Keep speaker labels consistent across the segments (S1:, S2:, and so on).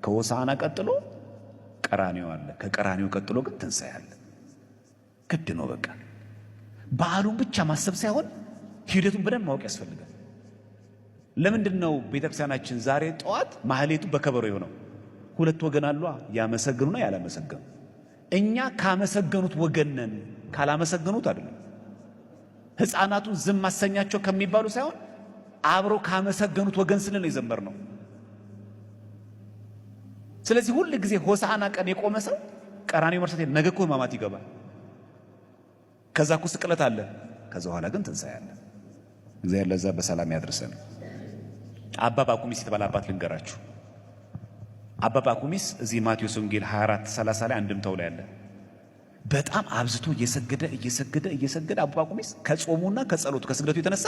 S1: ከሆሳዕና ቀጥሎ ቀራንዮ አለ። ከቀራንዮ ቀጥሎ ግን ትንሣኤ አለ። ግድ ነው። በቃ በዓሉን ብቻ ማሰብ ሳይሆን ሂደቱን በደንብ ማወቅ ያስፈልጋል። ለምንድነው ቤተክርስቲያናችን ዛሬ ጠዋት ማህሌቱ በከበሮ የሆነው? ሁለት ወገን አሉ፣ ያመሰግኑና ያላመሰገኑ። እኛ ካመሰገኑት ወገን ነን፣ ካላመሰገኑት አይደለም። ሕፃናቱን ዝም ማሰኛቸው ከሚባሉ ሳይሆን አብሮ ካመሰገኑት ወገን ስለ ነው የዘመርነው። ስለዚህ ሁሉ ጊዜ ሆሳዕና ቀን የቆመ ሰው ቀራንዮ መርሳት ነገ እኮ ሕማማት ይገባል። ከዛ እኮ ስቅለት አለ። ከዛ በኋላ ግን ትንሣኤ አለ። እግዚአብሔር ለዛ በሰላም ያድርሰን። አባ ባኩሚስ የተባለ አባት ልንገራችሁ። አባ ባኩሚስ እዚህ ማቴዎስ ወንጌል 24:30 ላይ አንድምታው ላይ አለ። በጣም አብዝቶ እየሰገደ አባ ባኩሚስ ከጾሙና ከጸሎቱ ከስግደቱ የተነሳ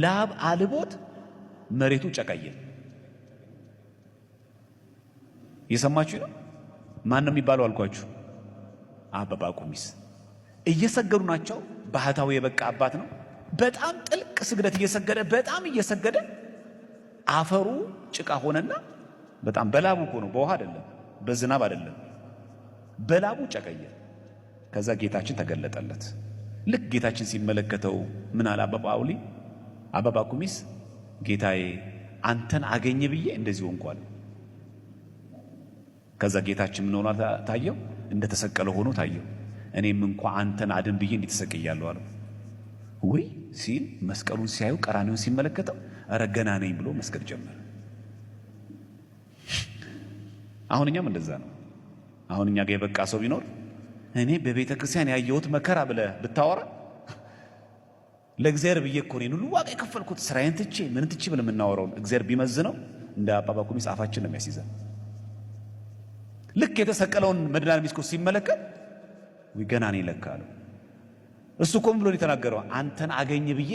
S1: ላብ አልቦት መሬቱ ጨቀየ። የሰማችሁ ነው። ማን ነው የሚባለው አልኳችሁ? አባ ባኩሚስ እየሰገዱ ናቸው። ባህታዊ የበቃ አባት ነው። በጣም ጥልቅ ስግደት እየሰገደ አፈሩ ጭቃ ሆነና በጣም በላቡ እኮ ነው፣ በውሃ አይደለም፣ በዝናብ አይደለም፣ በላቡ ጨቀየ። ከዛ ጌታችን ተገለጠለት። ልክ ጌታችን ሲመለከተው ምን አለ አባ ባኩሚስ ጌታዬ አንተን አገኘ ብዬ እንደዚህ ሆንኳል። ከዛ ጌታችን ምን ሆኖ ታየው? እንደተሰቀለ ሆኖ ታየው። እኔም እንኳን አንተን አድን ብዬ እንዲተሰቀያለሁ አለ። ወይ ሲል መስቀሉን ሲያዩ ቀራንዮን ሲመለከተው ኧረ ገና ነኝ ብሎ መስገድ ጀመረ። አሁን እኛም እንደዛ ነው። አሁን እኛ ጋር የበቃ ሰው ቢኖር እኔ በቤተ ክርስቲያን ያየሁት መከራ ብለህ ብታወራ ለእግዚአብሔር ብዬ እኮ ነው ሁሉ ዋጋ የከፈልኩት ስራዬን ትቼ ምን ትቼ ብለህ የምናወራውን እግዚአብሔር ቢመዝነው እንደ አባ ባኩሚስ አፋችን ነው የሚያስይዘን። ልክ የተሰቀለውን መድኃኒዓለም ክርስቶስ ሲመለከት ወይ ገና ነኝ ለካ አለው። እሱ እኮ ምን ብሎ የተናገረው? አንተን አገኘ ብዬ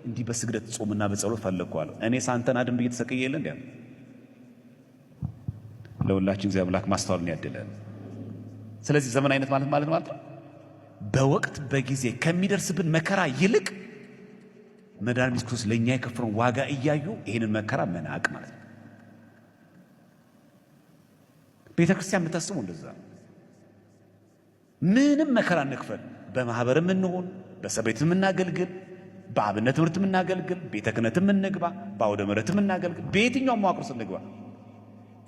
S1: እንዲህ በስግደት ጾምና በጸሎት ፈለግኩ አለው። እኔ ሳንተን አድን ብዬ ተሰቅዬ የለ እንዴ? ለሁላችን እግዚአብሔር አምላክ ማስተዋልን ያድለን። ስለዚህ ዘመናዊነት ማለት ነው በወቅት በጊዜ ከሚደርስብን መከራ ይልቅ መድኃኒዓለም ክርስቶስ ለኛ የከፈለውን ዋጋ እያዩ ይሄንን መከራ መናቅ ማለት ነው። ቤተክርስቲያን የምታስበው እንደዛ ነው። ምንም መከራ እንክፈል፣ በማህበርም እንሆን፣ በሰቤትም እናገልግል፣ በአብነት ትምህርትም እናገልግል፣ ቤተ ክህነትም እንግባ፣ በአውደ ምሕረትም እናገልግል፣ በየትኛውም መዋቅር እንግባ፣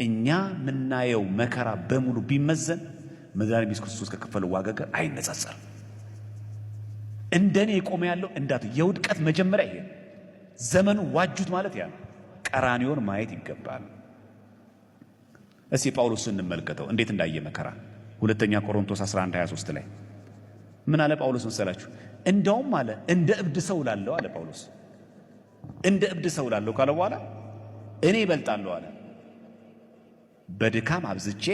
S1: እኛ የምናየው መከራ በሙሉ ቢመዘን መድኃኒዓለም ክርስቶስ ከከፈለው ዋጋ ጋር አይነጻጸርም። እንደኔ የቆመ ያለው እንዳቱ የውድቀት መጀመሪያ ይሄ ዘመኑ ዋጁት ማለት ያ ቀራንዮን ማየት ይገባል። እስኪ ጳውሎስን እንመልከተው እንዴት እንዳየ መከራ። ሁለተኛ ቆሮንቶስ 11:23 ላይ ምን አለ ጳውሎስ መሰላችሁ? እንደውም አለ እንደ እብድ ሰው ላለው አለ ጳውሎስ። እንደ እብድ ሰው ላለው ካለ በኋላ እኔ ይበልጣለሁ አለ። በድካም አብዝቼ፣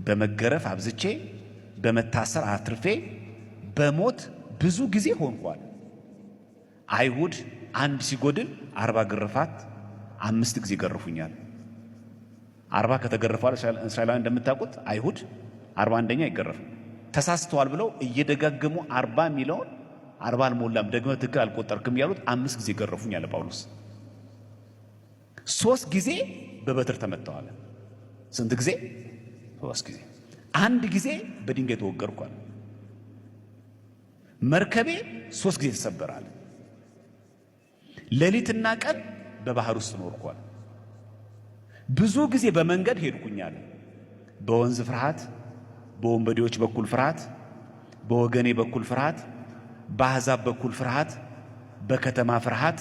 S1: በመገረፍ አብዝቼ፣ በመታሰር አትርፌ፣ በሞት ብዙ ጊዜ ሆንኳል። አይሁድ አንድ ሲጎድል 40 ግርፋት 5 ጊዜ ገርፉኛል። 40 ከተገረፈዋል እስራኤላውያን እንደምታውቁት አይሁድ 41ኛ አይገረፍም። ተሳስተዋል ብለው እየደጋገሙ 40 ሚሊዮን 40 አልሞላም ደግመ ትክክል አልቆጠርክም ያሉት 5 ጊዜ ገረፉኝ አለ ጳውሎስ። 3 ጊዜ በበትር ተመተዋል። ስንት ጊዜ? 3 ጊዜ። አንድ ጊዜ በድንጋይ ተወገርኳል። መርከቤ 3 ጊዜ ተሰበራል። ሌሊትና ቀን በባህር ውስጥ ኖርኳል። ብዙ ጊዜ በመንገድ ሄድኩኛል። በወንዝ ፍርሃት፣ በወንበዴዎች በኩል ፍርሃት፣ በወገኔ በኩል ፍርሃት፣ በአሕዛብ በኩል ፍርሃት፣ በከተማ ፍርሃት፣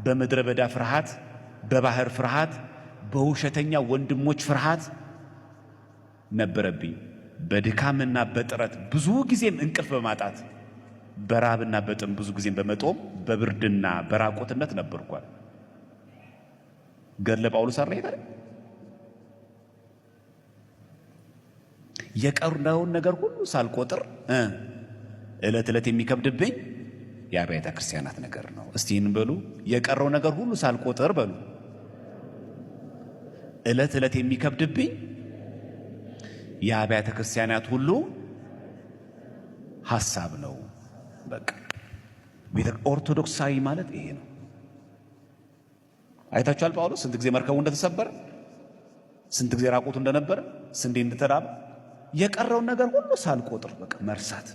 S1: በምድረ በዳ ፍርሃት፣ በባህር ፍርሃት፣ በውሸተኛ ወንድሞች ፍርሃት ነበረብኝ። በድካምና በጥረት ብዙ ጊዜም እንቅልፍ በማጣት በራብና በጥም ብዙ ጊዜም በመጦም በብርድና በራቆትነት ነበርኳል። ገድለ ጳውሎስ አረይታል። የቀረውን ነገር ሁሉ ሳልቆጥር ዕለት ዕለት የሚከብድብኝ የአብያተ ክርስቲያናት ነገር ነው። እስቲ ይህን በሉ። የቀረው ነገር ሁሉ ሳልቆጥር በሉ። ዕለት ዕለት የሚከብድብኝ የአብያተ ክርስቲያናት ሁሉ ሐሳብ ነው። በቃ ቤተ ኦርቶዶክሳዊ ማለት ይሄ ነው። አይታችኋል ጳውሎስ ስንት ጊዜ መርከቡ እንደተሰበረ ስንት ጊዜ ራቁቱ እንደነበረ፣ ስንዴ እንደተራበ፣ የቀረውን ነገር ሁሉ ሳልቆጥር በቃ መርሳት።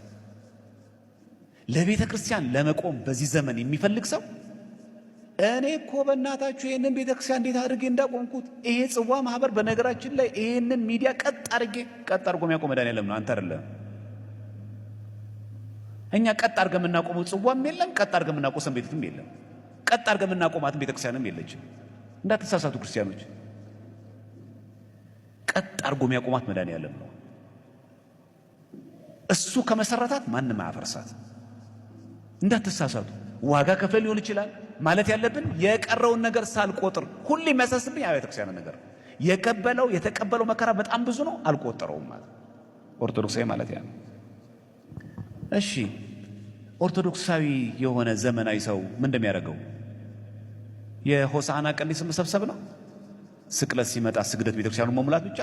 S1: ለቤተ ክርስቲያን ለመቆም በዚህ ዘመን የሚፈልግ ሰው እኔ እኮ በእናታችሁ ይህንን ቤተ ክርስቲያን እንዴት አድርጌ እንዳቆምኩት፣ ይሄ ጽዋ ማህበር በነገራችን ላይ ይህንን ሚዲያ ቀጥ አድርጎ የሚያቆም መድኃኒዓለም ነው፣ አንተ አይደለም። እኛ ቀጥ አድርገን የምናቆመው ጽዋም የለም፣ ቀጥ አድርገን የምናቆመው ሰንበቴትም የለም፣ ቀጥ አድርገን የምናቆማትም ቤተ ክርስቲያንም የለችም። እንዳትሳሳቱ ክርስቲያኖች፣ ቀጥ አድርጎ የሚያቆማት መድኃኒዓለም ነው። እሱ ከመሰረታት ማንም አያፈርሳት። እንዳትሳሳቱ። ዋጋ ከፍለን ሊሆን ይችላል ማለት ያለብን የቀረውን ነገር ሳልቆጥር። ሁሌ የሚያሳስብኝ አብያተ ክርስቲያን ነገር የተቀበለው መከራ በጣም ብዙ ነው፣ አልቆጠረውም ማለት ኦርቶዶክሳዊ ማለት ያ ነው። እሺ ኦርቶዶክሳዊ የሆነ ዘመናዊ ሰው ምን እንደሚያደርገው የሆሳዕና ቀን ስም መሰብሰብ ነው? ስቅለት ሲመጣ ስግደት ቤተክርስቲያኑ መሙላት ብቻ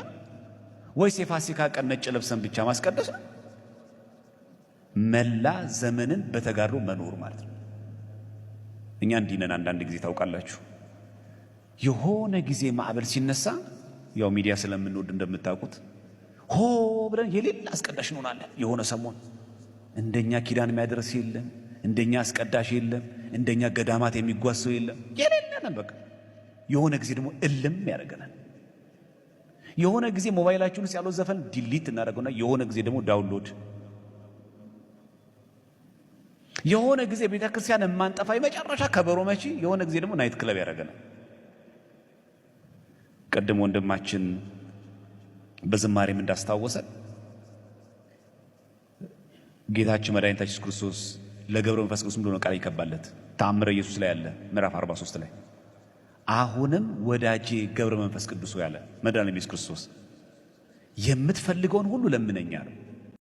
S1: ወይስ የፋሲካ ቀን ነጭ ለብሰን ብቻ ማስቀደስ ነው? መላ ዘመንን በተጋድሎ መኖር ማለት ነው። እኛ እንዲህ ነን። አንዳንድ ጊዜ ታውቃላችሁ፣ የሆነ ጊዜ ማዕበል ሲነሳ ያው ሚዲያ ስለምንወድ እንደምታውቁት ሆ ብለን የሌላ አስቀዳሽ እንሆናለን። የሆነ ሰሞን እንደኛ ኪዳን የሚያደርስ የለም፣ እንደኛ አስቀዳሽ የለም፣ እንደኛ ገዳማት የሚጓዝ ሰው የለም። የሌለንም በቃ የሆነ ጊዜ ደግሞ እልም ያደርገናል። የሆነ ጊዜ ሞባይላችን ውስጥ ያለው ዘፈን ዲሊት እናደርገውና የሆነ ጊዜ ደግሞ ዳውንሎድ፣ የሆነ ጊዜ ቤተ ክርስቲያን የማንጠፋ የመጨረሻ ከበሮ መቺ፣ የሆነ ጊዜ ደግሞ ናይት ክለብ ያደርገናል። ቀደም ወንድማችን በዝማሬም እንዳስታወሰን ጌታችን መድኃኒታችን ኢየሱስ ክርስቶስ ለገብረ መንፈስ ቅዱስ እንደሆነ ቃል ይከባለት ተአምረ ኢየሱስ ላይ ያለ ምዕራፍ 43 ላይ አሁንም ወዳጄ ገብረ መንፈስ ቅዱስ ያለ መድኃኒታችን ኢየሱስ ክርስቶስ የምትፈልገውን ሁሉ ለምነኛል።